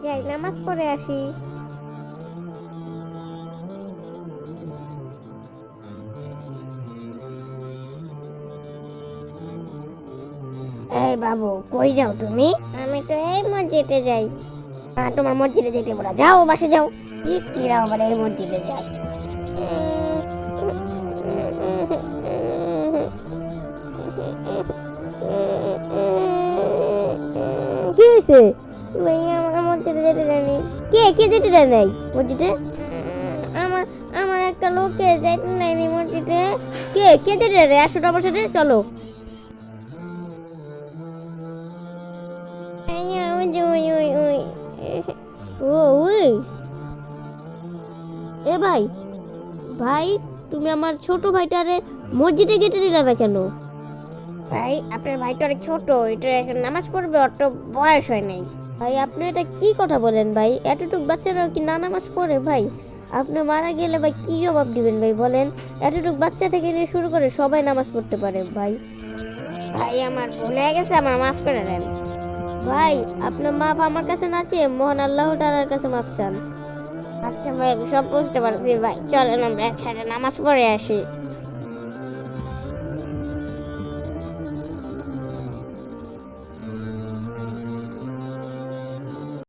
যাই নামাজ পড়ে আসি। এই বাবু, কই যাও তুমি? আমি তো এই মসজিদে যাই। তোমার মসজিদে যেতে বলা, যাও বাসে যাও। পিচ্চিরা আবার এই মসজিদে যায়। কি হয়েছে? ভাইয়া আমার মসজিদে যেতে দেয়নি। কে যেতে দেয় নাই মসজিদে? আমার আমার একটা লোককে যেতে দেয়নি মসজিদে। কে যেতে দেয় নাই? আসো তো আমার সাথে, চলো। ভাইয়া, ওই যে ওই। ও ওই। এ ভাই, ভাই তুমি আমার ছোট ভাইটারে মসজিদে গেটে দিলে না কেন? ভাই আপনার ভাইটা অনেক ছোট, এটা এখন নামাজ পড়বে, ওর তো বয়স হয় নাই। ভাই আপনি এটা কি কথা বলেন ভাই? এতটুক বাচ্চারা কি না নামাজ পড়ে ভাই? আপনি মারা গেলে ভাই কি জবাব দিবেন ভাই বলেন? এতটুক বাচ্চা থেকে নিয়ে শুরু করে সবাই নামাজ পড়তে পারে ভাই। ভাই আমার ভুল হয়ে গেছে, আমার মাফ করে দেন। ভাই আপনার মাপ আমার কাছে না চেয়ে মহান আল্লাহ তাআলার কাছে মাফ চান। আচ্ছা ভাই, আমি সব বুঝতে পারছি ভাই, চলেন আমরা একসাথে নামাজ পড়ে আসি।